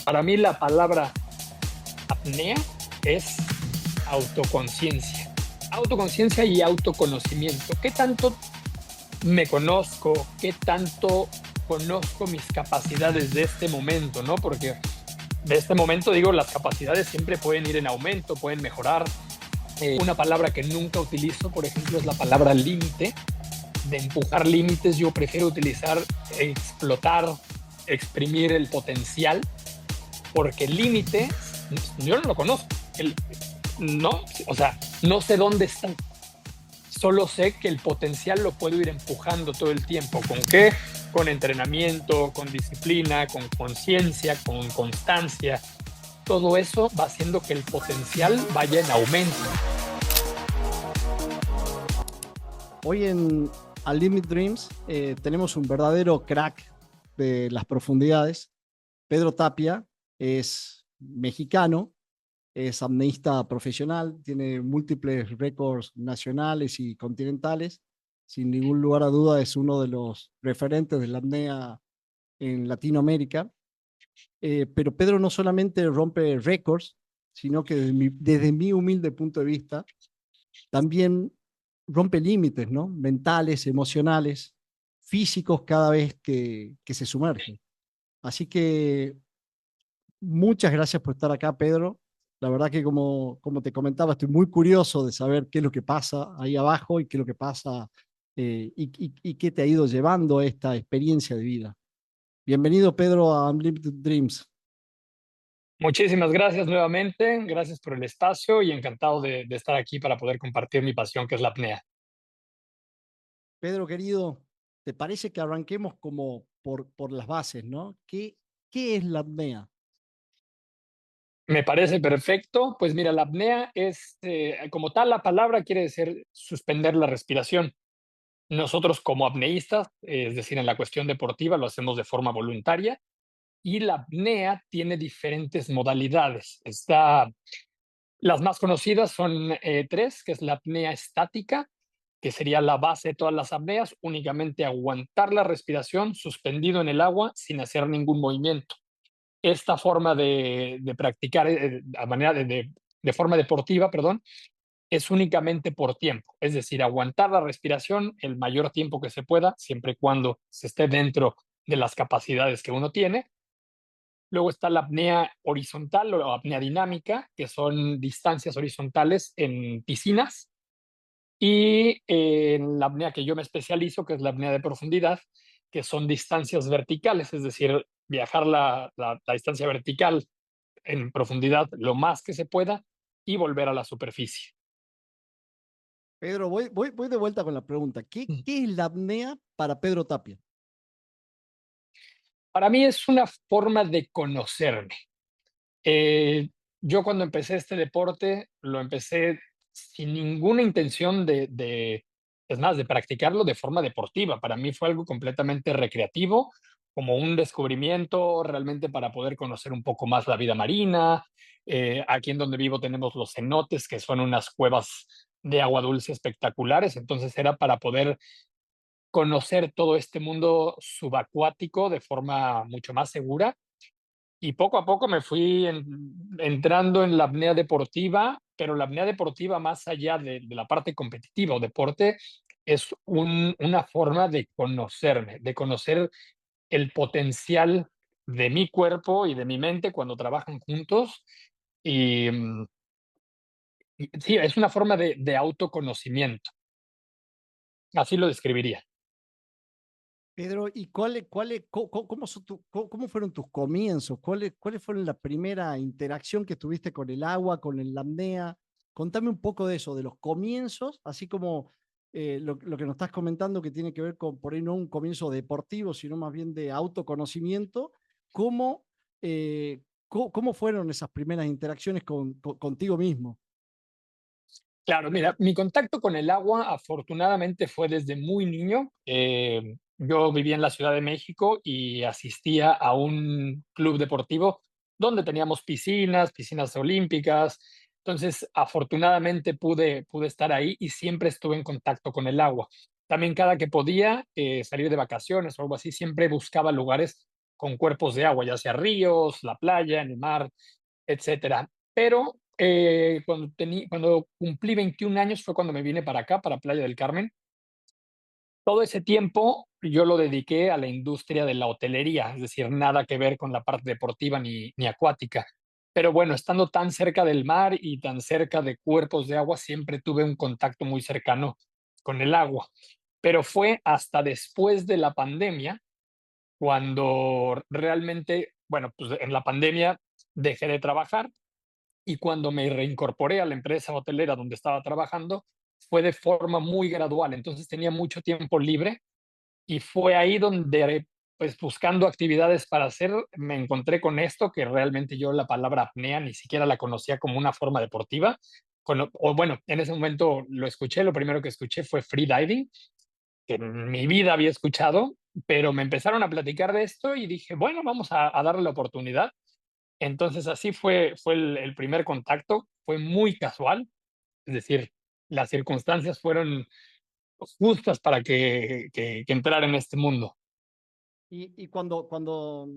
Para mí la palabra apnea es autoconciencia. Autoconciencia y autoconocimiento. ¿Qué tanto me conozco? ¿Qué tanto conozco mis capacidades de este momento, ¿no? Porque de este momento, digo, las capacidades siempre pueden ir en aumento, pueden mejorar. Una palabra que nunca utilizo, por ejemplo, es la palabra límite. De empujar límites, yo prefiero utilizar explotar, exprimir el potencial, porque el límite yo no lo conozco. No, o sea, no sé dónde está. Solo sé que el potencial lo puedo ir empujando todo el tiempo. ¿Con qué? Con entrenamiento, con disciplina, con conciencia, con constancia. Todo eso va haciendo que el potencial vaya en aumento. Hoy en Unlimited Dreams tenemos un verdadero crack de las profundidades. Pedro Tapia es mexicano, es apneísta profesional, tiene múltiples récords nacionales y continentales. Sin ningún lugar a duda es uno de los referentes de la apnea en Latinoamérica. Pero Pedro no solamente rompe récords, sino que desde mi humilde punto de vista, también rompe límites, ¿no? Mentales, emocionales, físicos cada vez que se sumerge. Así que muchas gracias por estar acá, Pedro. La verdad que como te comentaba, estoy muy curioso de saber qué es lo que pasa ahí abajo y qué es lo que pasa y qué te ha ido llevando a esta experiencia de vida. Bienvenido, Pedro, a Unlimited Dreams. Muchísimas gracias nuevamente, gracias por el espacio y encantado de estar aquí para poder compartir mi pasión, que es la apnea. Pedro, querido, ¿te parece que arranquemos como por las bases, ¿no? ¿Qué es la apnea? Me parece perfecto. Pues mira, la apnea es, como tal, la palabra quiere decir suspender la respiración. Nosotros como apneístas, es decir, en la cuestión deportiva, lo hacemos de forma voluntaria y la apnea tiene diferentes modalidades. Las más conocidas son tres, que es la apnea estática, que sería la base de todas las apneas, únicamente aguantar la respiración suspendido en el agua sin hacer ningún movimiento. Esta forma de practicar a manera de forma deportiva, perdón, es únicamente por tiempo, es decir, aguantar la respiración el mayor tiempo que se pueda, siempre y cuando se esté dentro de las capacidades que uno tiene. Luego está la apnea horizontal o apnea dinámica, que son distancias horizontales en piscinas. Y en la apnea que yo me especializo, que es la apnea de profundidad, que son distancias verticales, es decir, viajar la distancia vertical en profundidad lo más que se pueda y volver a la superficie. Pedro, voy de vuelta con la pregunta. ¿Qué es la apnea para Pedro Tapia? Para mí es una forma de conocerme. Eh, yo cuando empecé este deporte, lo empecé sin ninguna intención es más, de practicarlo de forma deportiva. Para mí fue algo completamente recreativo, como un descubrimiento realmente para poder conocer un poco más la vida marina. Aquí en donde vivo tenemos los cenotes, que son unas cuevas de agua dulce espectaculares. Entonces era para poder conocer todo este mundo subacuático de forma mucho más segura y poco a poco me fui entrando en la apnea deportiva, pero la apnea deportiva más allá de la parte competitiva o deporte, es una forma de conocerme, de conocer el potencial de mi cuerpo y de mi mente cuando trabajan juntos. Y, y sí, es una forma de autoconocimiento, así lo describiría. Pedro, ¿y cómo fueron tus comienzos? ¿Cuáles fueron la primera interacción que tuviste con el agua, con la apnea? Contame un poco de eso, de los comienzos, así como lo que nos estás comentando que tiene que ver con, por ahí no un comienzo deportivo, sino más bien de autoconocimiento. ¿Cómo, cómo fueron esas primeras interacciones contigo mismo? Claro, mira, mi contacto con el agua afortunadamente fue desde muy niño. Yo vivía en la Ciudad de México y asistía a un club deportivo donde teníamos piscinas olímpicas. Entonces, afortunadamente pude estar ahí y siempre estuve en contacto con el agua. También cada que podía salir de vacaciones o algo así, siempre buscaba lugares con cuerpos de agua, ya sea ríos, la playa, en el mar, etcétera. Pero cuando cumplí 21 años fue cuando me vine para acá, para Playa del Carmen. Todo ese tiempo yo lo dediqué a la industria de la hotelería, es decir, nada que ver con la parte deportiva ni acuática. Pero bueno, estando tan cerca del mar y tan cerca de cuerpos de agua, siempre tuve un contacto muy cercano con el agua. Pero fue hasta después de la pandemia cuando realmente, bueno, pues en la pandemia dejé de trabajar y cuando me reincorporé a la empresa hotelera donde estaba trabajando, fue de forma muy gradual. Entonces tenía mucho tiempo libre y fue ahí donde, pues, buscando actividades para hacer, me encontré con esto, que realmente yo la palabra apnea ni siquiera la conocía como una forma deportiva. O bueno, en ese momento lo escuché, lo primero que escuché fue free diving, que en mi vida había escuchado, pero me empezaron a platicar de esto y dije, bueno, vamos a darle la oportunidad. Entonces así fue el primer contacto, fue muy casual, es decir, las circunstancias fueron justas para que entrara en este mundo. Y cuando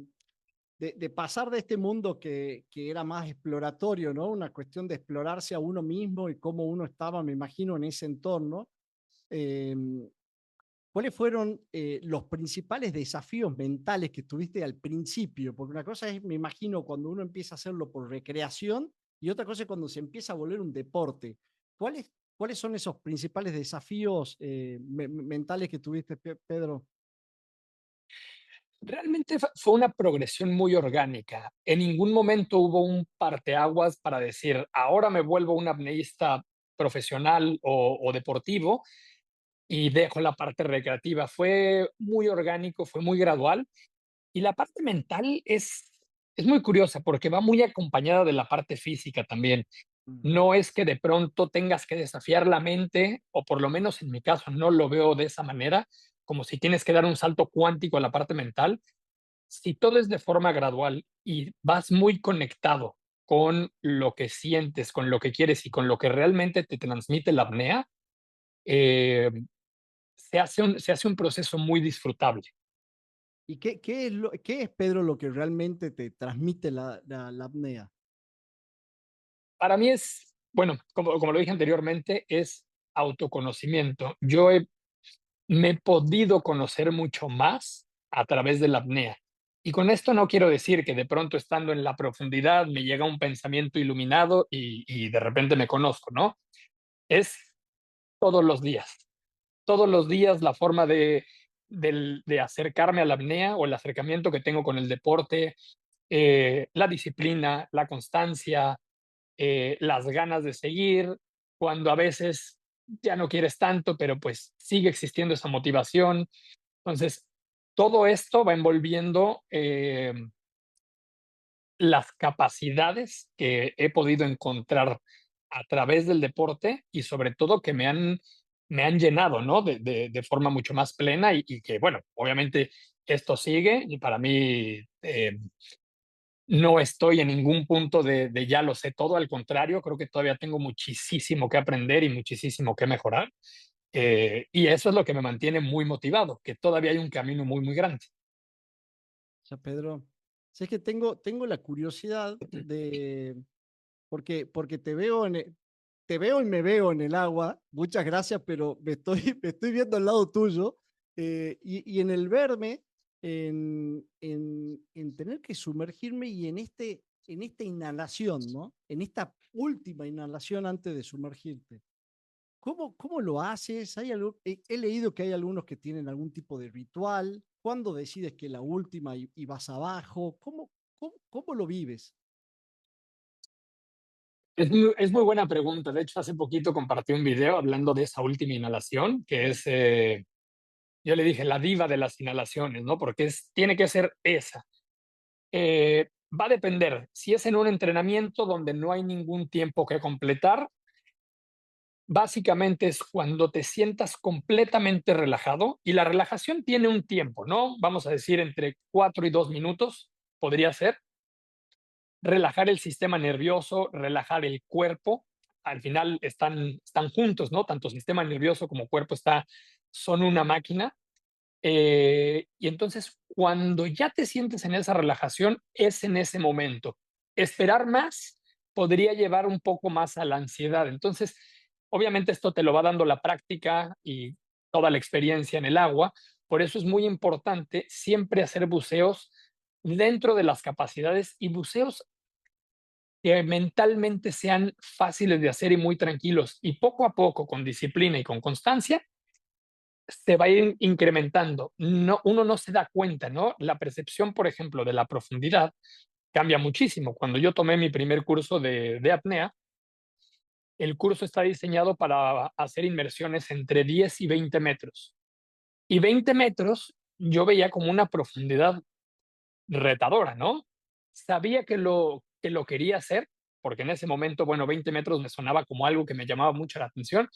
de pasar de este mundo que era más exploratorio, ¿no? Una cuestión de explorarse a uno mismo y cómo uno estaba, me imagino, en ese entorno. eh, ¿Cuáles fueron los principales desafíos mentales que tuviste al principio? Porque una cosa es, me imagino, cuando uno empieza a hacerlo por recreación y otra cosa es cuando se empieza a volver un deporte. ¿Cuáles son esos principales desafíos mentales que tuviste, Pedro? Realmente fue una progresión muy orgánica. En ningún momento hubo un parteaguas para decir, ahora me vuelvo un apneísta profesional o deportivo y dejo la parte recreativa. Fue muy orgánico, fue muy gradual. Y la parte mental es muy curiosa porque va muy acompañada de la parte física también. Mm. No es que de pronto tengas que desafiar la mente, o por lo menos en mi caso no lo veo de esa manera, como si tienes que dar un salto cuántico a la parte mental. Si todo es de forma gradual y vas muy conectado con lo que sientes, con lo que quieres y con lo que realmente te transmite la apnea, eh, se hace un proceso muy disfrutable. ¿Y qué es, Pedro, lo que realmente te transmite la apnea? Para mí es, bueno, como lo dije anteriormente, es autoconocimiento. Me he podido conocer mucho más a través de la apnea. Y con esto no quiero decir que de pronto estando en la profundidad me llega un pensamiento iluminado y de repente me conozco, ¿no? Es todos los días. Todos los días la forma de acercarme a la apnea o el acercamiento que tengo con el deporte, la disciplina, la constancia, las ganas de seguir, cuando a veces ya no quieres tanto, pero pues sigue existiendo esa motivación. Entonces, todo esto va envolviendo las capacidades que he podido encontrar a través del deporte y sobre todo que me han llenado, ¿no? De forma mucho más plena y que, bueno, obviamente esto sigue y para mí no estoy en ningún punto de ya lo sé todo, al contrario, creo que todavía tengo muchísimo que aprender y muchísimo que mejorar. Y eso es lo que me mantiene muy motivado, que todavía hay un camino muy, muy grande. O sea, Pedro, sé que tengo la curiosidad porque te veo y me veo en el agua. Muchas gracias, pero me estoy viendo al lado tuyo. Y en el verme, en tener que sumergirme y en esta inhalación, ¿no? En esta última inhalación antes de sumergirte. ¿Cómo lo haces? He leído que hay algunos que tienen algún tipo de ritual. ¿Cuándo decides que la última y vas abajo? ¿Cómo lo vives? Es muy buena pregunta. De hecho, hace poquito compartí un video hablando de esa última inhalación, que es, yo le dije, la diva de las inhalaciones, ¿no? Porque tiene que ser esa. Va a depender. Si es en un entrenamiento donde no hay ningún tiempo que completar, básicamente es cuando te sientas completamente relajado y la relajación tiene un tiempo, ¿no? Vamos a decir entre 4 y 2 minutos, podría ser. Relajar el sistema nervioso, relajar el cuerpo. Al final están juntos, ¿no? Tanto sistema nervioso como cuerpo son una máquina. Y entonces, cuando ya te sientes en esa relajación, es en ese momento. Esperar más podría llevar un poco más a la ansiedad. Entonces, obviamente esto te lo va dando la práctica y toda la experiencia en el agua. Por eso es muy importante siempre hacer buceos dentro de las capacidades y buceos que mentalmente sean fáciles de hacer y muy tranquilos. Y poco a poco, con disciplina y con constancia, se va a ir incrementando. No, uno no se da cuenta, ¿no? La percepción, por ejemplo, de la profundidad cambia muchísimo. Cuando yo tomé mi primer curso de apnea, el curso está diseñado para hacer inmersiones entre 10 y 20 metros. Y 20 metros yo veía como una profundidad retadora, ¿no? Sabía que lo quería hacer, porque en ese momento, bueno, 20 metros me sonaba como algo que me llamaba mucho la atención.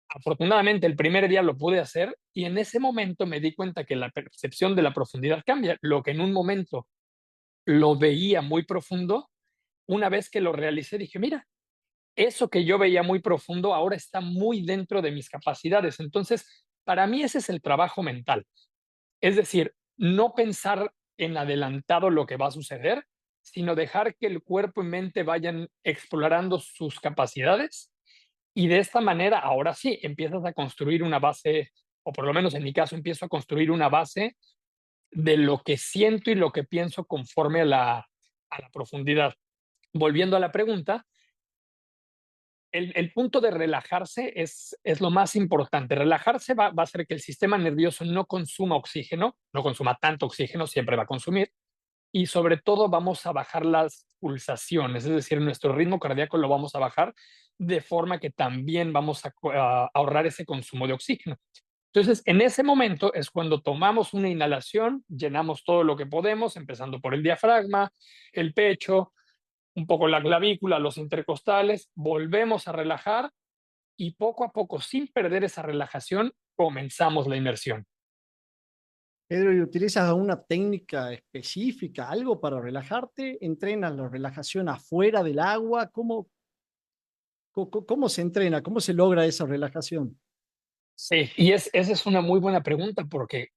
Afortunadamente, el primer día lo pude hacer y en ese momento me di cuenta que la percepción de la profundidad cambia. Lo que en un momento lo veía muy profundo, una vez que lo realicé, dije, mira, eso que yo veía muy profundo ahora está muy dentro de mis capacidades. Entonces, para mí ese es el trabajo mental. Es decir, no pensar en adelantado lo que va a suceder, sino dejar que el cuerpo y mente vayan explorando sus capacidades y de esta manera, ahora sí, empiezas a construir una base, o por lo menos en mi caso, empiezo a construir una base de lo que siento y lo que pienso conforme a la profundidad. Volviendo a la pregunta, el punto de relajarse es lo más importante. Relajarse va a hacer que el sistema nervioso no consuma oxígeno, no consuma tanto oxígeno, siempre va a consumir, y sobre todo vamos a bajar las pulsaciones, es decir, nuestro ritmo cardíaco lo vamos a bajar de forma que también vamos a ahorrar ese consumo de oxígeno. Entonces, en ese momento es cuando tomamos una inhalación, llenamos todo lo que podemos, empezando por el diafragma, el pecho, un poco la clavícula, los intercostales, volvemos a relajar y poco a poco, sin perder esa relajación, comenzamos la inmersión. Pedro, ¿y utilizas alguna técnica específica, algo para relajarte? ¿Entrenas la relajación afuera del agua? ¿Cómo se entrena? ¿Cómo se logra esa relajación? Sí, y esa es una muy buena pregunta porque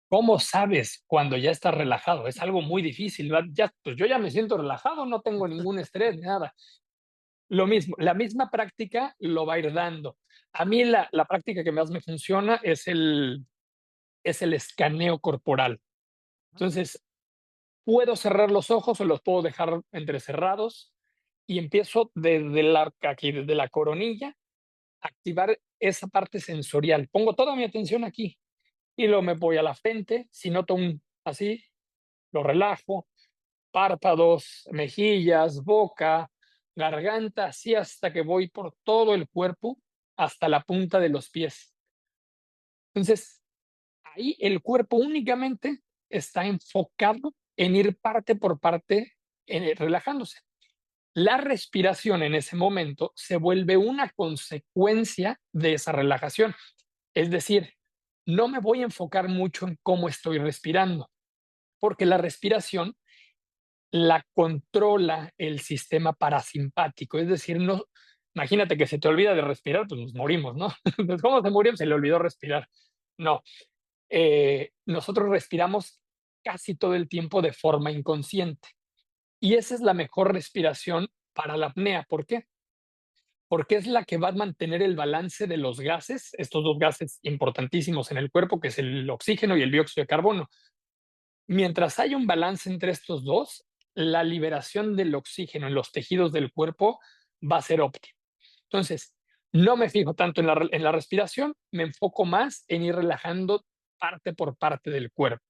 ¿cómo sabes cuando ya estás relajado? Es algo muy difícil, ¿verdad? Ya, pues yo ya me siento relajado, no tengo ningún estrés, nada. Lo mismo, la misma práctica lo va a ir dando. A mí la práctica que más me funciona es el escaneo corporal. Entonces, puedo cerrar los ojos o los puedo dejar entrecerrados y empiezo desde la coronilla, a activar esa parte sensorial. Pongo toda mi atención aquí y luego me voy a la frente. Si noto un así, lo relajo, párpados, mejillas, boca, garganta, así hasta que voy por todo el cuerpo hasta la punta de los pies. Entonces, ahí el cuerpo únicamente está enfocado en ir parte por parte, relajándose. La respiración en ese momento se vuelve una consecuencia de esa relajación. Es decir, no me voy a enfocar mucho en cómo estoy respirando, porque la respiración la controla el sistema parasimpático. Es decir, no, imagínate que se te olvida de respirar, pues nos morimos, ¿no? Pues, ¿cómo se murió? Se le olvidó respirar. No, nosotros respiramos casi todo el tiempo de forma inconsciente. Y esa es la mejor respiración para la apnea. ¿Por qué? Porque es la que va a mantener el balance de los gases, estos dos gases importantísimos en el cuerpo, que es el oxígeno y el dióxido de carbono. Mientras haya un balance entre estos dos, la liberación del oxígeno en los tejidos del cuerpo va a ser óptima. Entonces, no me fijo tanto en la respiración, me enfoco más en ir relajando parte por parte del cuerpo.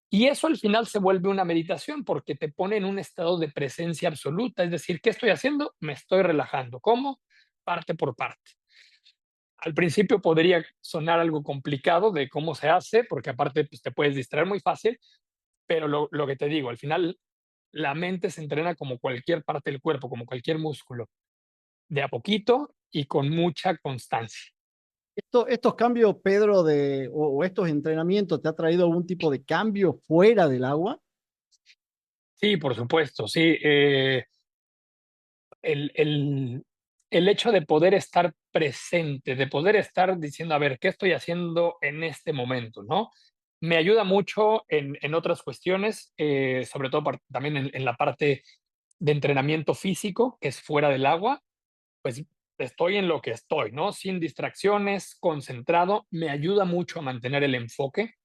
Y eso al final se vuelve una meditación porque te pone en un estado de presencia absoluta, es decir, ¿qué estoy haciendo? Me estoy relajando. ¿Cómo? Parte por parte. Al principio podría sonar algo complicado de cómo se hace, porque aparte pues, te puedes distraer muy fácil, pero lo que te digo, al final la mente se entrena como cualquier parte del cuerpo, como cualquier músculo, de a poquito y con mucha constancia. Estos cambios, Pedro, o estos entrenamientos, ¿te ha traído algún tipo de cambio fuera del agua? Sí, por supuesto, sí. El, el, el hecho de poder estar presente, de poder estar diciendo, a ver, ¿qué estoy haciendo en este momento? ¿No? Me ayuda mucho en otras cuestiones, sobre todo también en la parte de entrenamiento físico, que es fuera del agua, pues estoy en lo que estoy, ¿no? Sin distracciones, concentrado, me ayuda mucho a mantener el enfoque.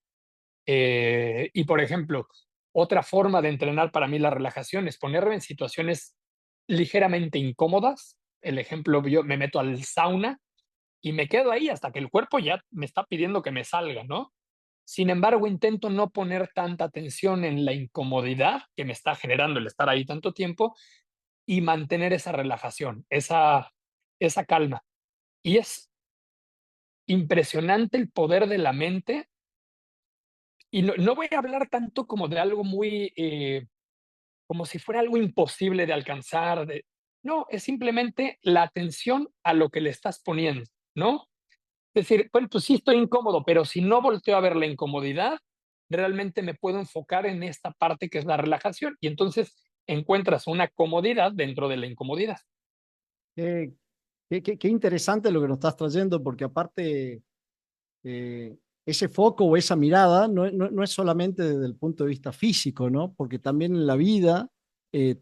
Y por ejemplo, otra forma de entrenar para mí la relajación es ponerme en situaciones ligeramente incómodas. El ejemplo, yo me meto al sauna y me quedo ahí hasta que el cuerpo ya me está pidiendo que me salga, ¿no? Sin embargo, intento no poner tanta atención en la incomodidad que me está generando el estar ahí tanto tiempo y mantener esa relajación, esa calma. Y es impresionante el poder de la mente. Y no voy a hablar tanto como de algo muy, como si fuera algo imposible de alcanzar, no, es simplemente la atención a lo que le estás poniendo, ¿no? Es decir, bueno, pues sí estoy incómodo, pero si no volteo a ver la incomodidad, realmente me puedo enfocar en esta parte que es la relajación y entonces encuentras una comodidad dentro de la incomodidad. Qué, qué interesante lo que nos estás trayendo, porque aparte ese foco o esa mirada no es solamente desde el punto de vista físico, ¿no? Porque también en la vida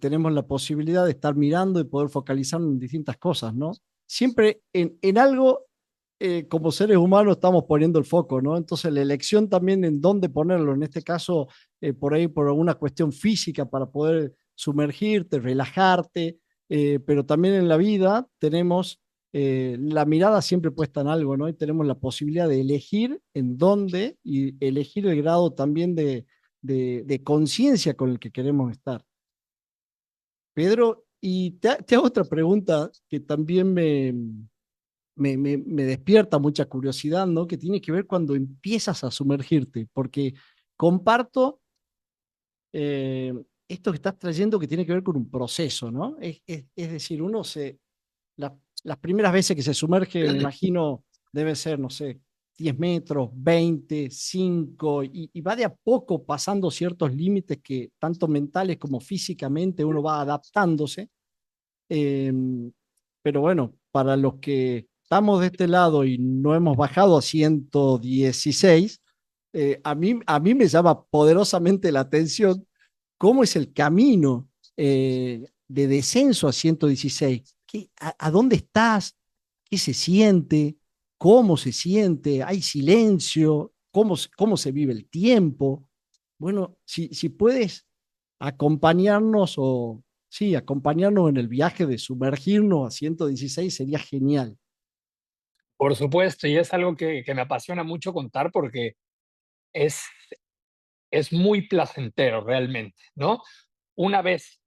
tenemos la posibilidad de estar mirando y poder focalizar en distintas cosas, ¿no? Siempre en algo, como seres humanos, estamos poniendo el foco, ¿no? Entonces la elección también en dónde ponerlo, en este caso, por ahí por alguna cuestión física para poder sumergirte, relajarte, pero también en la vida tenemos la mirada siempre puesta en algo, ¿no? Y tenemos la posibilidad de elegir en dónde y elegir el grado también de conciencia con el que queremos estar. Pedro, y te hago otra pregunta que también me despierta mucha curiosidad, ¿no? Que tiene que ver cuando empiezas a sumergirte, porque comparto eh, esto que estás trayendo que tiene que ver con un proceso, ¿no? Es decir, la- las primeras veces que se sumerge, me imagino, debe ser, no sé, 10 metros, 20, 5, y va de a poco pasando ciertos límites que, tanto mentales como físicamente, uno va adaptándose. Eh, pero bueno, para los que estamos de este lado y no hemos bajado a 116, a mí me llama poderosamente la atención cómo es el camino de descenso a 116. A dónde estás? ¿Qué se siente? ¿Cómo se siente? ¿Hay silencio? Cómo se vive el tiempo? Bueno, si puedes acompañarnos o, sí, acompañarnos en el viaje de sumergirnos a 116 sería genial. Por supuesto, y es algo que me apasiona mucho contar porque es, es muy placentero realmente, ¿no? Una vez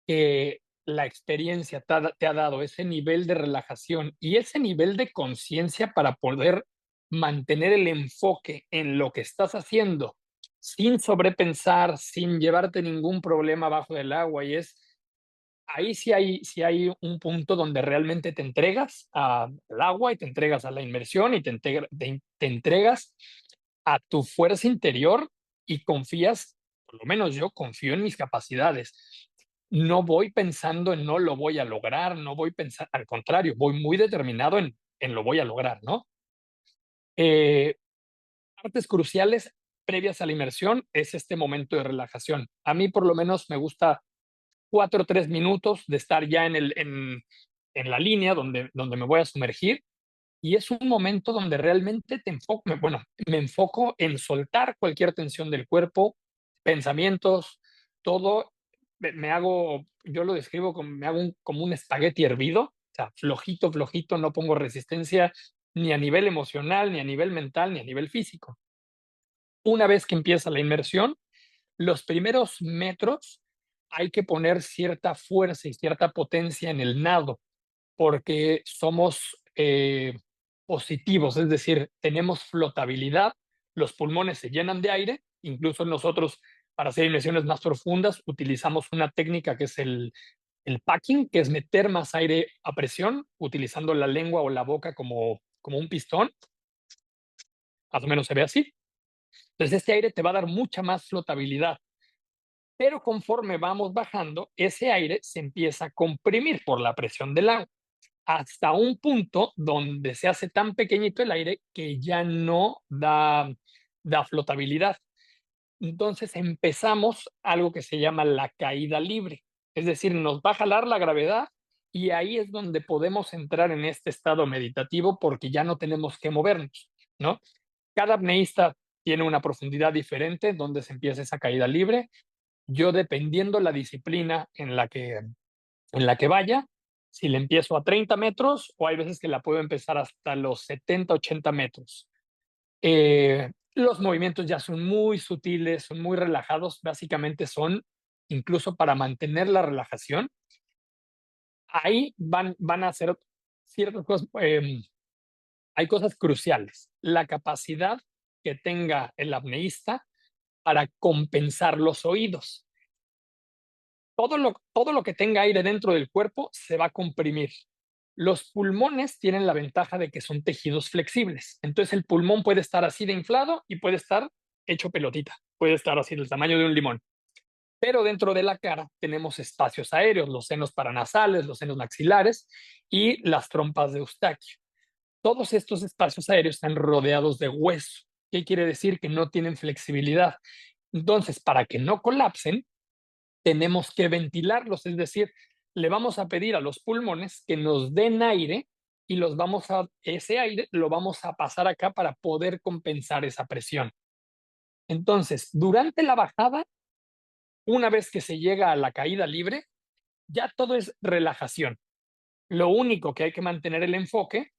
que la experiencia te ha dado ese nivel de relajación y ese nivel de conciencia para poder mantener el enfoque en lo que estás haciendo sin sobrepensar, sin llevarte ningún problema abajo del agua. Y es ahí sí hay un punto donde realmente te entregas al agua y te entregas a la inmersión y te entregas a tu fuerza interior y confías, por lo menos yo confío en mis capacidades. No voy pensando en no lo voy a lograr, no voy pensando, al contrario, voy muy determinado en lo voy a lograr, ¿no? Eh, Partes cruciales previas a la inmersión es este momento de relajación. A mí por lo menos me gusta 4 o 3 minutos de estar ya en la línea donde me voy a sumergir y es un momento donde realmente bueno, me enfoco en soltar cualquier tensión del cuerpo, pensamientos, todo. Me hago, yo lo describo como, me hago como un espagueti hervido, o sea, flojito, flojito, no pongo resistencia ni a nivel emocional, ni a nivel mental, ni a nivel físico. Una vez que empieza la inmersión, los primeros metros hay que poner cierta fuerza y cierta potencia en el nado, porque somos positivos, es decir, tenemos flotabilidad, los pulmones se llenan de aire, incluso nosotros para hacer inmersiones más profundas utilizamos una técnica que es el packing, que es meter más aire a presión utilizando la lengua o la boca como un pistón, más o menos se ve así. Entonces este aire te va a dar mucha más flotabilidad, pero conforme vamos bajando, ese aire se empieza a comprimir por la presión del agua. hasta un punto donde se hace tan pequeñito el aire que ya no da flotabilidad. Entonces empezamos algo que se llama la caída libre, es decir, nos va a jalar la gravedad y ahí es donde podemos entrar en este estado meditativo porque ya no tenemos que movernos, ¿no? Cada apneísta tiene una profundidad diferente donde se empieza esa caída libre. Yo, dependiendo la disciplina en la que vaya, si le empiezo a 30 metros o hay veces que la puedo empezar hasta los 70, 80 metros. Los movimientos ya son muy sutiles, son muy relajados, básicamente son incluso para mantener la relajación. Ahí van a ser ciertas cosas, hay cosas cruciales. La capacidad que tenga el apneísta para compensar los oídos. Todo lo que tenga aire dentro del cuerpo se va a comprimir. Los pulmones tienen la ventaja de que son tejidos flexibles. Entonces el pulmón puede estar así de inflado y puede estar hecho pelotita. Puede estar así del tamaño de un limón. Pero dentro de la cara tenemos espacios aéreos, los senos paranasales, los senos maxilares y las trompas de Eustaquio. Todos estos espacios aéreos están rodeados de hueso. ¿Qué quiere decir? Que no tienen flexibilidad. Entonces, para que no colapsen, tenemos que ventilarlos, es decir, le vamos a pedir a los pulmones que nos den aire y ese aire lo vamos a pasar acá para poder compensar esa presión. Entonces, durante la bajada, una vez que se llega a la caída libre, ya todo es relajación. Lo único que hay que mantener el enfoque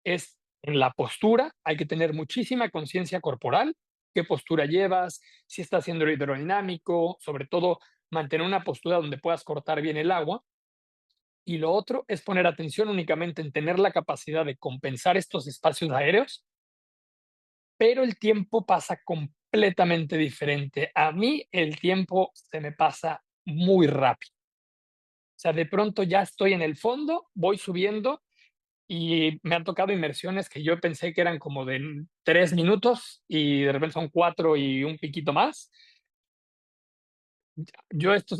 es en la postura, hay que tener muchísima conciencia corporal, qué postura llevas, si estás haciendo hidrodinámico, sobre todo mantener una postura donde puedas cortar bien el agua. Y lo otro es poner atención únicamente en tener la capacidad de compensar estos espacios aéreos, pero el tiempo pasa completamente diferente. A mí el tiempo se me pasa muy rápido. O sea, de pronto ya estoy en el fondo, voy subiendo y me han tocado inmersiones que yo pensé que eran como de 3 minutos y de repente son 4 y un piquito más. Yo esto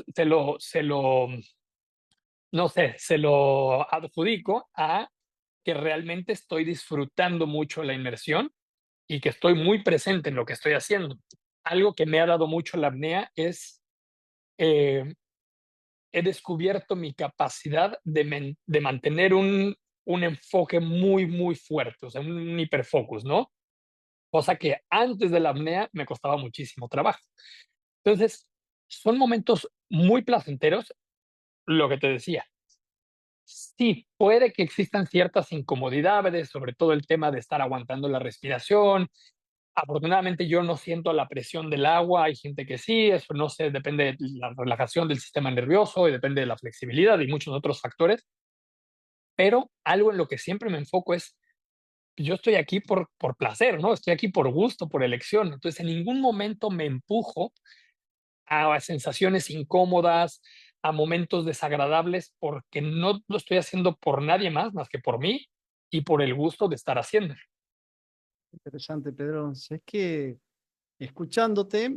no sé, se lo adjudico a que realmente estoy disfrutando mucho la inmersión y que estoy muy presente en lo que estoy haciendo. Algo que me ha dado mucho la apnea es, eh, he descubierto mi capacidad de mantener un enfoque muy, muy fuerte, o sea, un hiperfocus, ¿no? Cosa que antes de la apnea me costaba muchísimo trabajo. Entonces, son momentos muy placenteros, lo que te decía. Sí, puede que existan ciertas incomodidades, sobre todo el tema de estar aguantando la respiración. Afortunadamente yo no siento la presión del agua, hay gente que sí, eso no sé, depende de la relajación del sistema nervioso y depende de la flexibilidad y muchos otros factores, pero algo en lo que siempre me enfoco es, yo estoy aquí por placer, ¿no? Estoy aquí por gusto, por elección. Entonces, en ningún momento me empujo a sensaciones incómodas, a momentos desagradables, porque no lo estoy haciendo por nadie más que por mí y por el gusto de estar haciendo. Interesante, Pedro. Es que escuchándote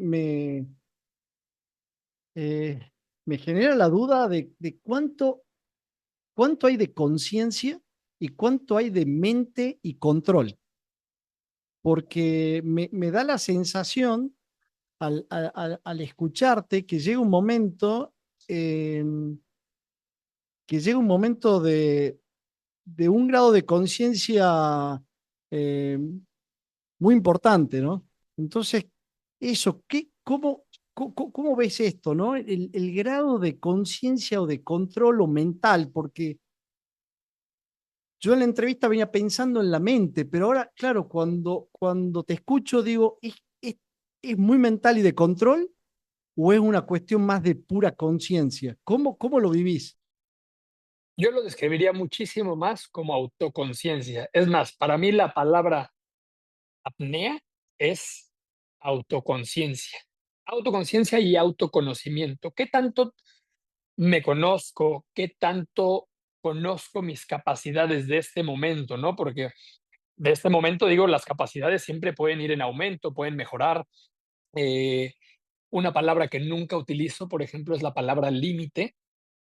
eh, me genera la duda de cuánto hay de conciencia y cuánto hay de mente y control, porque me da la sensación al escucharte eh, que llega un momento de un grado de conciencia eh, muy importante, ¿no? Entonces, eso, cómo ves esto, ¿no? El grado de conciencia o de control o mental, porque yo en la entrevista venía pensando en la mente, pero ahora, claro, cuando te escucho, digo, ¿es muy mental y de control o es una cuestión más de pura conciencia? ¿Cómo lo vivís? Yo lo describiría muchísimo más como autoconciencia. Es más, para mí la palabra apnea es autoconciencia. Autoconciencia y autoconocimiento. ¿Qué tanto me conozco? ¿Qué tanto conozco mis capacidades de este momento? ¿No? Porque de este momento, digo, las capacidades siempre pueden ir en aumento, pueden mejorar. Eh, una palabra que nunca utilizo, por ejemplo, es la palabra límite,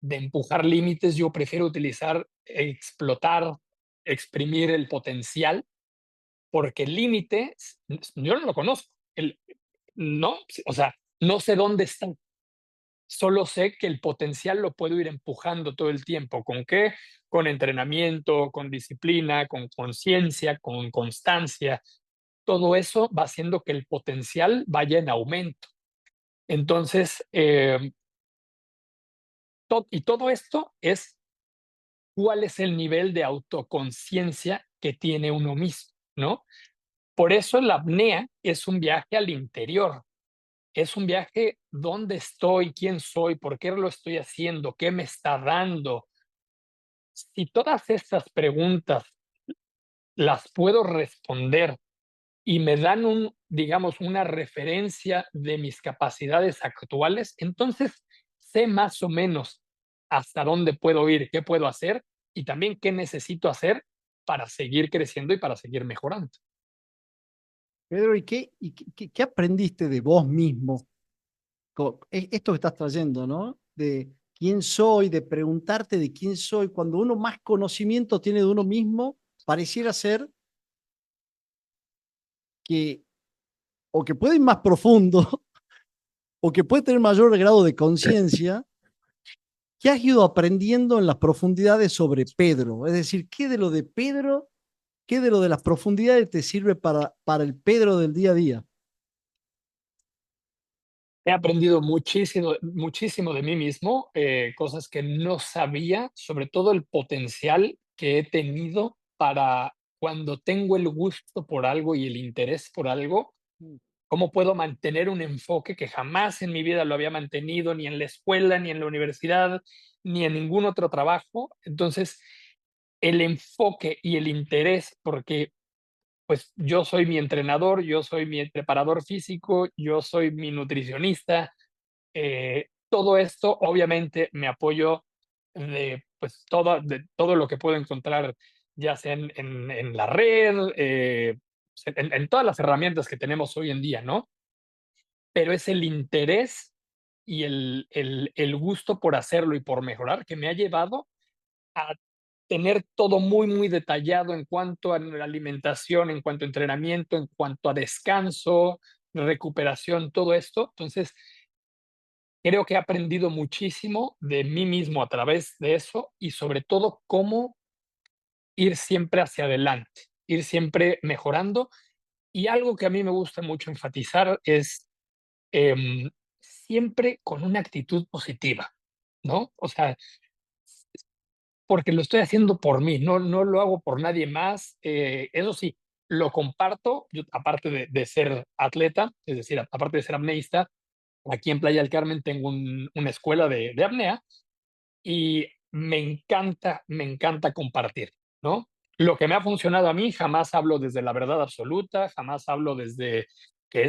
de empujar límites, yo prefiero utilizar, explotar, exprimir el potencial, porque el límite, yo no lo conozco. No, o sea, no sé dónde está. Solo sé que el potencial lo puedo ir empujando todo el tiempo. ¿Con qué? Con entrenamiento, con disciplina, con conciencia, con constancia. Todo eso va haciendo que el potencial vaya en aumento. Entonces, y todo esto es cuál es el nivel de autoconciencia que tiene uno mismo, ¿no? Por eso la apnea es un viaje al interior, es un viaje dónde estoy, quién soy, por qué lo estoy haciendo, qué me está dando. Si todas estas preguntas las puedo responder y me dan digamos, una referencia de mis capacidades actuales, entonces sé más o menos hasta dónde puedo ir, qué puedo hacer y también qué necesito hacer para seguir creciendo y para seguir mejorando. Pedro, ¿y qué aprendiste de vos mismo? Esto que estás trayendo, ¿no? De quién soy, de preguntarte de quién soy. Cuando uno más conocimiento tiene de uno mismo, pareciera ser que o que puede ir más profundo o que puede tener mayor grado de conciencia. ¿Qué has ido aprendiendo en las profundidades sobre Pedro? Es decir, ¿qué de lo de Pedro, qué de lo de las profundidades te sirve para el Pedro del día a día? He aprendido muchísimo, muchísimo de mí mismo, cosas que no sabía, sobre todo el potencial que he tenido para cuando tengo el gusto por algo y el interés por algo, cómo puedo mantener un enfoque que jamás en mi vida lo había mantenido, ni en la escuela, ni en la universidad, ni en ningún otro trabajo. Entonces, el enfoque y el interés, porque pues yo soy mi entrenador, yo soy mi preparador físico, yo soy mi nutricionista, todo esto, obviamente, me apoyo pues, de todo lo que puedo encontrar, ya sea en la red, en todas las herramientas que tenemos hoy en día, ¿no? Pero es el interés y el gusto por hacerlo y por mejorar que me ha llevado a tener todo muy, muy detallado en cuanto a la alimentación, en cuanto a entrenamiento, en cuanto a descanso, recuperación, todo esto. Entonces, creo que he aprendido muchísimo de mí mismo a través de eso y sobre todo cómo ir siempre hacia adelante, ir siempre mejorando. Y algo que a mí me gusta mucho enfatizar es siempre con una actitud positiva, ¿no? O sea, porque lo estoy haciendo por mí, no lo hago por nadie más. Eso sí, lo comparto, yo aparte de ser atleta, es decir, aparte de ser apneísta, aquí en Playa del Carmen tengo una escuela de apnea y me encanta compartir, ¿no? Lo que me ha funcionado a mí, jamás hablo desde la verdad absoluta, jamás hablo desde que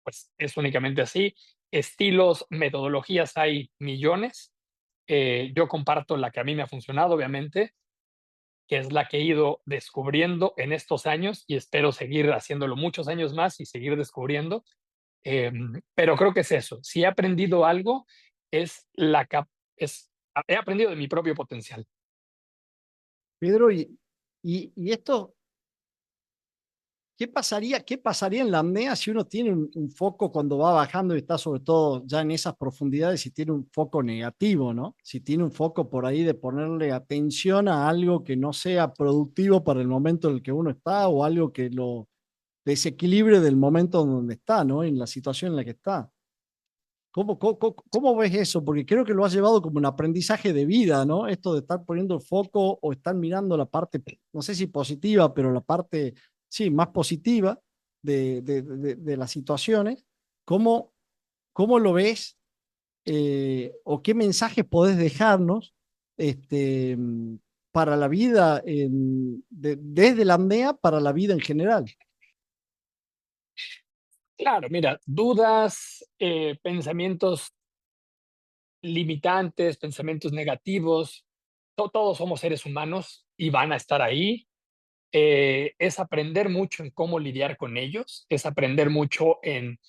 pues, es únicamente así. Estilos, metodologías hay millones. Yo comparto la que a mí me ha funcionado, obviamente, que es la que he ido descubriendo en estos años y espero seguir haciéndolo muchos años más y seguir descubriendo. Pero creo que es eso. Si he aprendido algo, es he aprendido de mi propio potencial. Pedro, y esto, ¿qué pasaría en la apnea si uno tiene un foco cuando va bajando y está sobre todo ya en esas profundidades, si tiene un foco negativo, ¿no? Si tiene un foco por ahí de ponerle atención a algo que no sea productivo para el momento en el que uno está o algo que lo desequilibre del momento donde está, ¿no? En la situación en la que está. ¿Cómo ves eso? Porque creo que lo has llevado como un aprendizaje de vida, ¿no? Esto de estar poniendo el foco o estar mirando la parte, no sé si positiva, pero la parte, sí, más positiva de las situaciones. ¿Cómo lo ves? ¿O qué mensajes podés dejarnos este, para la vida, desde la apnea para la vida en general? Claro, mira, dudas, pensamientos limitantes, pensamientos negativos, todos somos seres humanos y van a estar ahí. Es aprender mucho en cómo lidiar con ellos, es aprender mucho en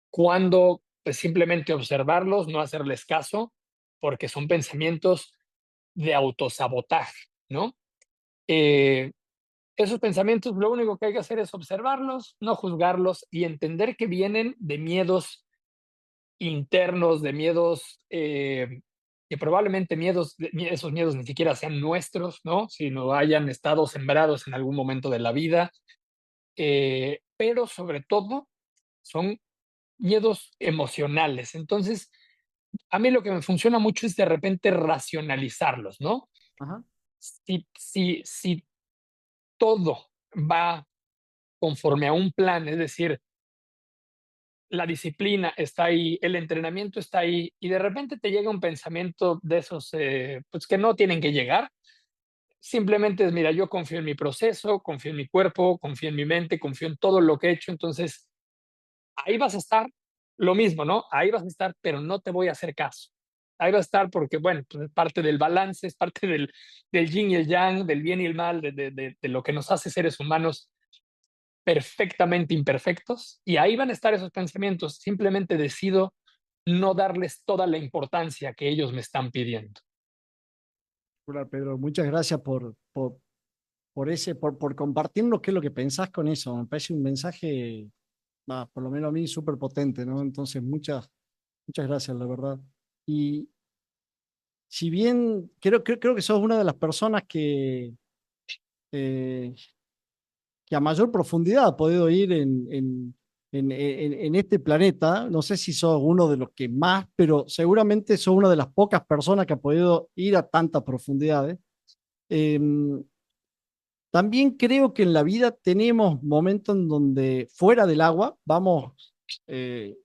cuándo pues, simplemente observarlos, no hacerles caso, porque son pensamientos de autosabotaje, ¿no? Eh, Esos pensamientos lo único que hay que hacer es observarlos, no juzgarlos y entender que vienen de miedos internos, de miedos que probablemente esos miedos ni siquiera sean nuestros, ¿no? Sino hayan estado sembrados en algún momento de la vida, pero sobre todo son miedos emocionales. Entonces, a mí lo que me funciona mucho es de repente racionalizarlos, ¿no? Ajá, Si todo va conforme a un plan, es decir, la disciplina está ahí, el entrenamiento está ahí, y de repente te llega un pensamiento de esos, pues que no tienen que llegar, simplemente es, mira, yo confío en mi proceso, confío en mi cuerpo, confío en mi mente, confío en todo lo que he hecho, entonces ahí vas a estar, lo mismo, ¿no? Ahí vas a estar, pero no te voy a hacer caso. Ahí vas a estar porque, bueno, pues es parte del balance, es parte del yin y el yang, del bien y el mal, de lo que nos hace seres humanos perfectamente imperfectos, y ahí van a estar esos pensamientos. Simplemente decido no darles toda la importancia que ellos me están pidiendo. hola, Pedro, muchas gracias por compartirnos qué es lo que pensás con eso. Me parece un mensaje, por lo menos a mí, súper potente, ¿no? Entonces, muchas gracias, la verdad. Y si bien creo que sos una de las personas eh, que a mayor profundidad ha podido ir en este planeta. No sé si sos uno de los que más, pero seguramente sos una de las pocas personas que ha podido ir a tantas profundidades. Eh, También creo que en la vida tenemos momentos en donde fuera del agua vamos eh,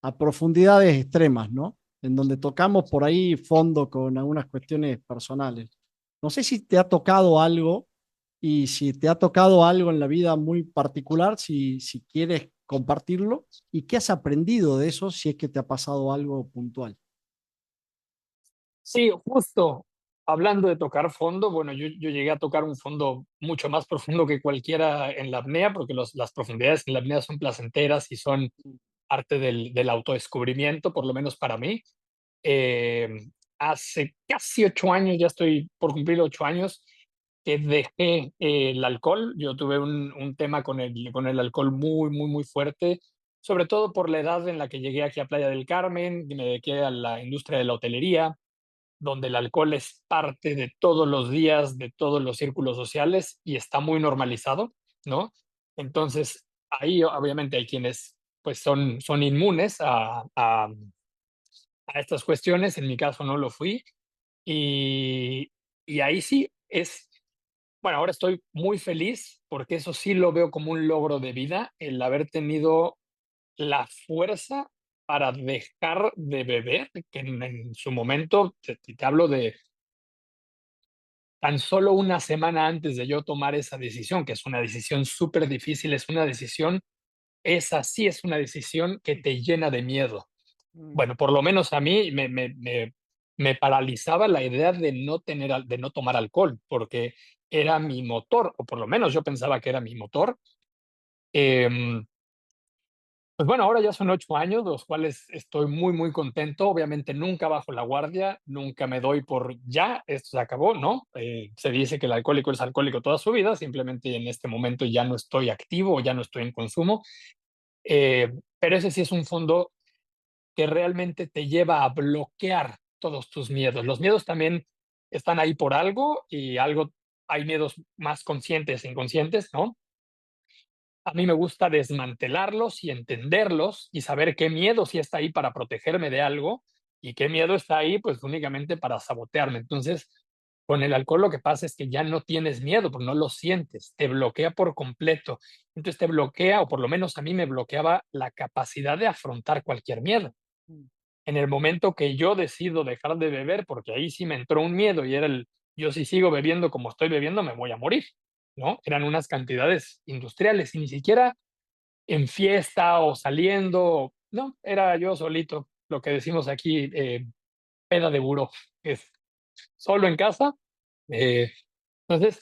a profundidades extremas, ¿no? En donde tocamos por ahí fondo con algunas cuestiones personales. No sé si te ha tocado algo y si te ha tocado algo en la vida muy particular, si quieres compartirlo y qué has aprendido de eso si es que te ha pasado algo puntual. Sí, justo hablando de tocar fondo, bueno, yo llegué a tocar un fondo mucho más profundo que cualquiera en la apnea, porque las profundidades en la apnea son placenteras y son parte del autodescubrimiento, por lo menos para mí. Eh, Hace casi 8 años, ya estoy por cumplir 8 años, que dejé el alcohol. Yo tuve un tema con el alcohol muy, muy, muy fuerte, sobre todo por la edad en la que llegué aquí a Playa del Carmen, y me dediqué a la industria de la hotelería, donde el alcohol es parte de todos los días, de todos los círculos sociales y está muy normalizado, ¿no? Entonces, ahí obviamente hay quienes pues son inmunes a estas cuestiones, en mi caso no lo fui, y, y ahí sí es, bueno, ahora estoy muy feliz porque eso sí lo veo como un logro de vida, el haber tenido la fuerza para dejar de beber, que en su momento, te hablo de tan solo una semana antes de yo tomar esa decisión, que es una decisión súper difícil, es una decisión, esa sí es una decisión que te llena de miedo. Mm. Bueno, por lo menos a mí me paralizaba la idea de no tomar alcohol, porque era mi motor, o por lo menos yo pensaba que era mi motor. Em, pues bueno, ahora ya son 8 años, los cuales estoy muy, muy contento. Obviamente nunca bajo la guardia, nunca me doy por ya, esto se acabó, ¿no? Se dice que el alcohólico es alcohólico toda su vida, simplemente en este momento ya no estoy activo, ya no estoy en consumo. Pero ese sí es un fondo que realmente te lleva a bloquear todos tus miedos. Los miedos también están ahí por algo, y algo, hay miedos más conscientes e inconscientes, ¿no? A mí me gusta desmantelarlos y entenderlos y saber qué miedo sí está ahí para protegerme de algo y qué miedo está ahí pues únicamente para sabotearme. Entonces, con el alcohol lo que pasa es que ya no tienes miedo, porque no lo sientes, te bloquea por completo. Entonces te bloquea, o por lo menos a mí me bloqueaba la capacidad de afrontar cualquier miedo. Mm. En el momento que yo decido dejar de beber, porque ahí sí me entró un miedo y era yo si sigo bebiendo como estoy bebiendo me voy a morir, ¿no? Eran unas cantidades industriales y ni siquiera en fiesta o saliendo, no, era yo solito, lo que decimos aquí, peda de buró, es solo en casa. eh, entonces,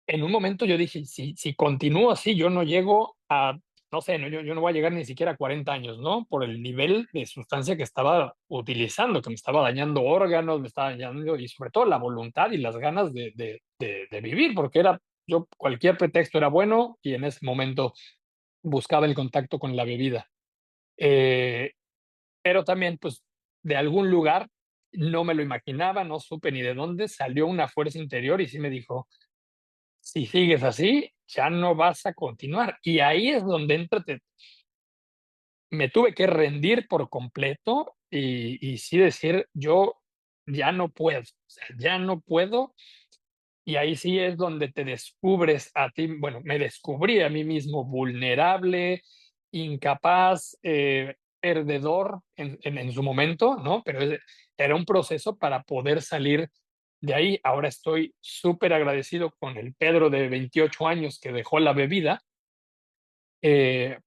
en un momento yo dije, si continúo así, yo no llego a no sé, no, yo no voy a llegar ni siquiera a 40 años, ¿no? Por el nivel de sustancia que estaba utilizando, que me estaba dañando órganos, me estaba dañando, y sobre todo la voluntad y las ganas de vivir, porque yo cualquier pretexto era bueno y en ese momento buscaba el contacto con la bebida. Eh, pero también, pues, de algún lugar, no me lo imaginaba, no supe ni de dónde, salió una fuerza interior y sí me dijo: "Si sigues así, ya no vas a continuar". Y ahí es donde entra te me tuve que rendir por completo y sí decir: "Yo ya no puedo, o sea, ya no puedo". Y ahí sí es donde te descubres a ti, bueno, me descubrí a mí mismo vulnerable, incapaz, perdedor en su momento, ¿no? Pero era un proceso para poder salir de ahí. Ahora estoy súper agradecido con el Pedro de 28 años que dejó la bebida,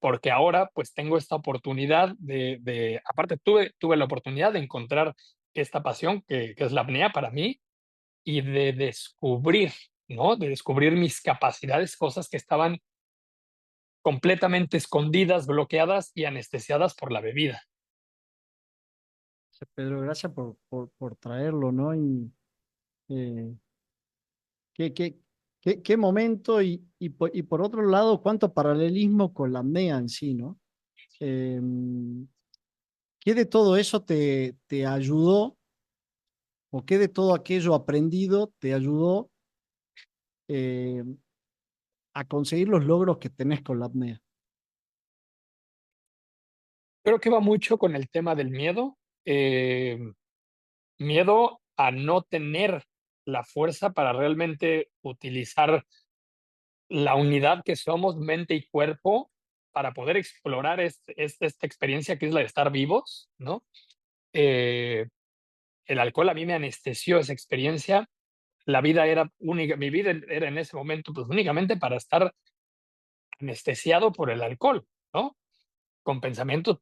porque ahora, pues, tengo esta oportunidad de aparte tuve la oportunidad de encontrar esta pasión que es la apnea para mí, y de descubrir, ¿no? De descubrir mis capacidades, cosas que estaban completamente escondidas, bloqueadas y anestesiadas por la bebida. Pedro, gracias por traerlo, ¿no? Y eh, qué, qué, qué momento y por otro lado, cuánto paralelismo con la apnea en sí, ¿no? ¿Qué de todo eso te ayudó o qué de todo aquello aprendido te ayudó eh, a conseguir los logros que tenés con la apnea? Creo que va mucho con el tema del miedo, miedo a no tener la fuerza para realmente utilizar la unidad que somos, mente y cuerpo, para poder explorar esta experiencia que es la de estar vivos, ¿no? Eh, el alcohol a mí me anestesió esa experiencia. La vida era única, mi vida era en ese momento, pues, únicamente para estar anestesiado por el alcohol, ¿no? Con pensamientos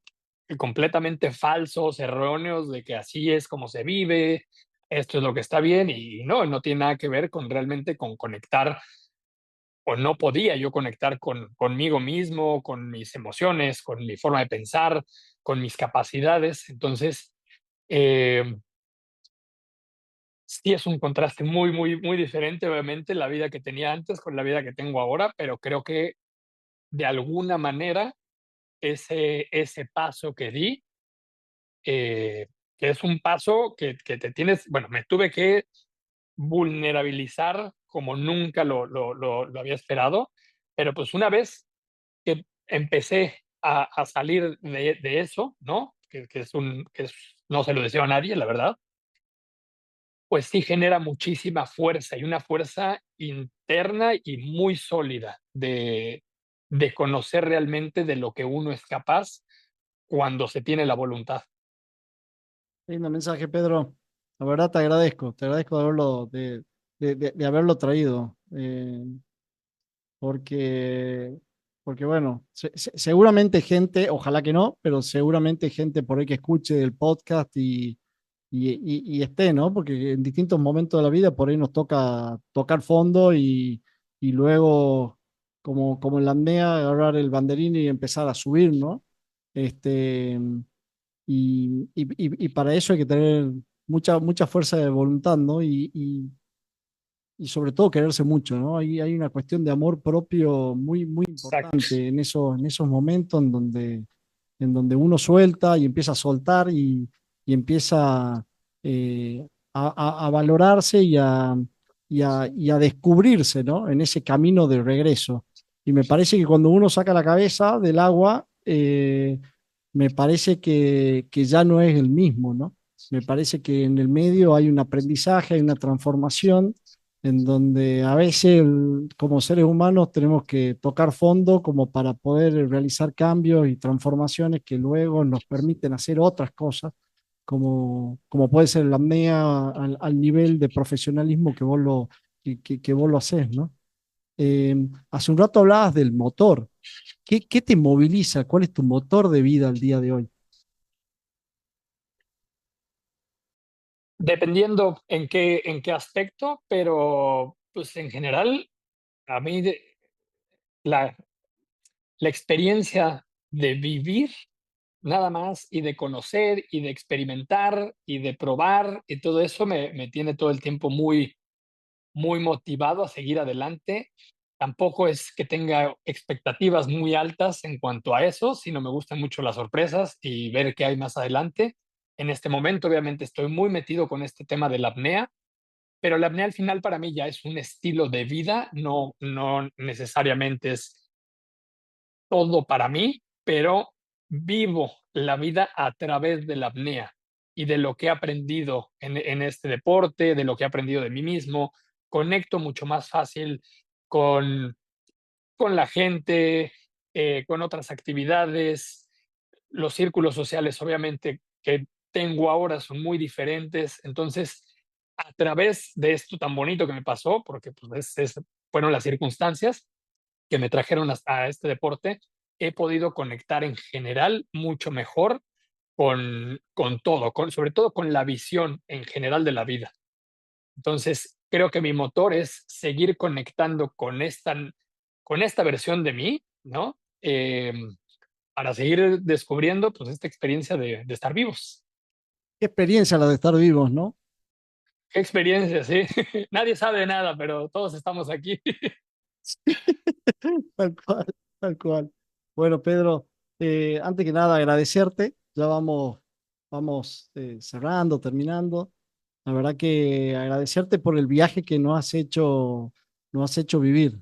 completamente falsos, erróneos, de que así es como se vive, esto es lo que está bien, y no, no tiene nada que ver con realmente con conectar, o no podía yo conectar conmigo mismo, con mis emociones, con mi forma de pensar, con mis capacidades. Entonces, em, sí es un contraste muy, muy, muy diferente, obviamente, la vida que tenía antes con la vida que tengo ahora, pero creo que de alguna manera ese paso que di, que es un paso que te tienes, bueno, me tuve que vulnerabilizar como nunca lo había esperado, pero pues una vez que empecé a salir de eso, ¿no? No se lo deseo a nadie, la verdad. Pues sí genera muchísima fuerza, y una fuerza interna y muy sólida de conocer realmente de lo que uno es capaz cuando se tiene la voluntad. Lindo mensaje, Pedro. La verdad te agradezco de haberlo traído, porque, porque bueno, seguramente gente, ojalá que no, pero seguramente gente por ahí que escuche el podcast y esté, ¿no? Porque en distintos momentos de la vida por ahí nos toca tocar fondo y luego, como en la apnea, agarrar el banderín y empezar a subir, ¿no? Este, y para eso hay que tener mucha fuerza de voluntad, ¿no? Y sobre todo quererse mucho, ¿no? Hay una cuestión de amor propio muy Exacto, importante en esos momentos en donde uno suelta y empieza a soltar y empieza a valorarse y a descubrirse, ¿no? En ese camino de regreso. Y me parece que cuando uno saca la cabeza del agua, me parece que ya no es el mismo, ¿no? Me parece que en el medio hay un aprendizaje, hay una transformación en donde a veces como seres humanos tenemos que tocar fondo como para poder realizar cambios y transformaciones que luego nos permiten hacer otras cosas, como puede ser la apnea al nivel de profesionalismo que vos lo haces, ¿no? Hace un rato hablabas del motor. ¿Qué te moviliza? ¿Cuál es tu motor de vida al día de hoy? dependiendo en qué aspecto, pero, pues, en general, a mí la la experiencia de vivir nada más y de conocer y de experimentar y de probar y todo eso me tiene todo el tiempo muy motivado a seguir adelante. Tampoco es que tenga expectativas muy altas en cuanto a eso, sino me gustan mucho las sorpresas y ver qué hay más adelante. En este momento, obviamente, estoy muy metido con este tema de la apnea, pero la apnea al final para mí ya es un estilo de vida, no necesariamente es todo para mí, pero vivo la vida a través de la apnea y de lo que he aprendido en este deporte, de lo que he aprendido de mí mismo. Conecto mucho más fácil con, con la gente, con otras actividades. Los círculos sociales, obviamente, que tengo ahora son muy diferentes. Entonces, a través de esto tan bonito que me pasó, porque pues, fueron las circunstancias, que me trajeron a este deporte, he podido conectar en general mucho mejor con todo, sobre todo con la visión en general de la vida. Entonces, creo que mi motor es seguir conectando con esta versión de mí, ¿no? Para seguir descubriendo pues, esta experiencia de estar vivos. Qué experiencia la de estar vivos, ¿no? Qué experiencia, sí. Nadie sabe nada, pero todos estamos aquí. Tal cual, tal cual. Bueno, Pedro, antes que nada agradecerte. Ya vamos cerrando, terminando. La verdad que agradecerte por el viaje que nos has hecho vivir.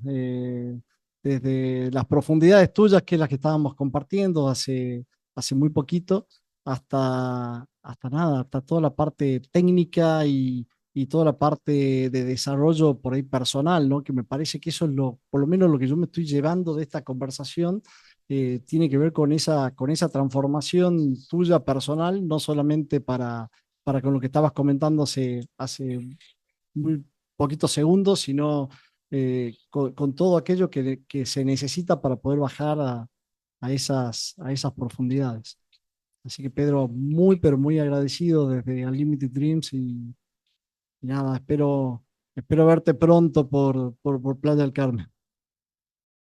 Desde las profundidades tuyas, que es las que estábamos compartiendo hace muy poquito, hasta nada, hasta toda la parte técnica y toda la parte de desarrollo por ahí personal, ¿no? Que me parece que eso es por lo menos lo que yo me estoy llevando de esta conversación, tiene que ver con esa transformación tuya personal, no solamente para con lo que estabas comentando hace muy poquitos segundos, sino con todo aquello que se necesita para poder bajar a esas profundidades. Así que Pedro, muy, pero muy agradecido desde Unlimited Dreams y nada, espero verte pronto por Playa del Carmen.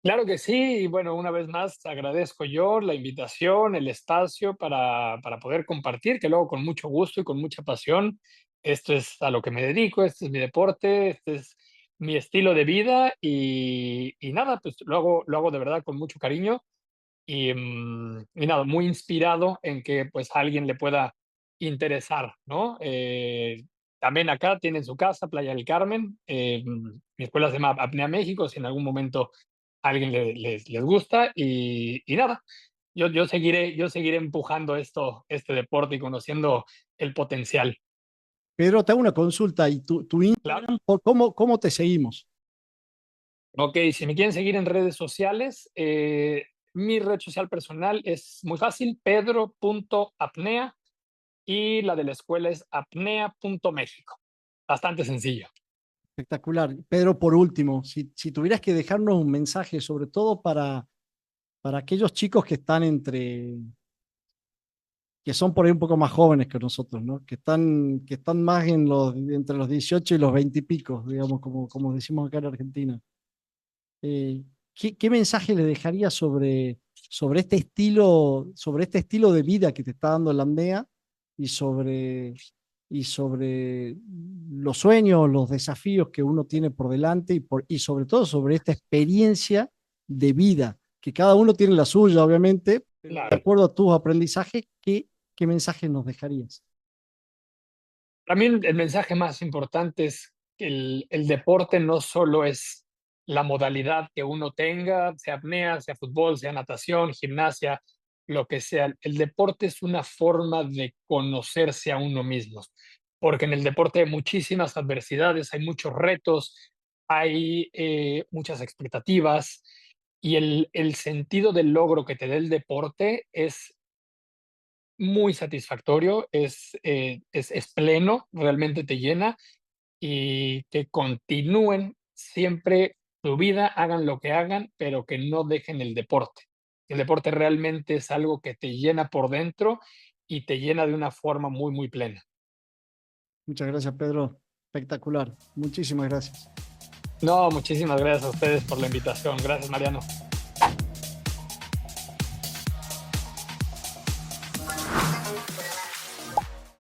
Claro que sí, y bueno, una vez más agradezco yo la invitación, el espacio para poder compartir, que luego con mucho gusto y con mucha pasión, esto es a lo que me dedico, este es mi deporte, este es mi estilo de vida y nada, pues lo hago de verdad con mucho cariño y nada, muy inspirado en que pues a alguien le pueda interesar, ¿no? También acá tienen su casa, Playa del Carmen, mi escuela se llama Apnea México, si en algún momento a alguien les gusta y nada, yo seguiré empujando este deporte y conociendo el potencial. Pedro, te hago una consulta y tu Claro. Instagram, cómo te seguimos? Ok, si me quieren seguir en redes sociales, mi red social personal es muy fácil, pedro.apnea y la de la escuela es apnea.méxico. Bastante sencillo. Espectacular. Pedro, por último, si tuvieras que dejarnos un mensaje, sobre todo para aquellos chicos que están que son por ahí un poco más jóvenes que nosotros, ¿no? Que están más entre los 18 y los 20 y pico, digamos, como decimos acá en Argentina. Eh, ¿Qué mensaje le dejaría sobre este estilo de vida que te está dando la AMDEA y y sobre los sueños, los desafíos que uno tiene por delante y sobre todo sobre esta experiencia de vida, que cada uno tiene la suya, obviamente, pero de Claro. acuerdo a tus aprendizajes, qué mensaje nos dejarías? También el mensaje más importante es que el deporte no solo es la modalidad que uno tenga, sea apnea, sea fútbol, sea natación, gimnasia, lo que sea. El deporte es una forma de conocerse a uno mismo, porque en el deporte hay muchísimas adversidades, hay muchos retos, hay muchas expectativas y el sentido del logro que te da el deporte es muy satisfactorio, es pleno, realmente te llena y que continúen siempre su vida, hagan lo que hagan, pero que no dejen el deporte. El deporte realmente es algo que te llena por dentro y te llena de una forma muy plena. Muchas gracias, Pedro. Espectacular. Muchísimas gracias. No, muchísimas gracias a ustedes por la invitación. Gracias, Mariano.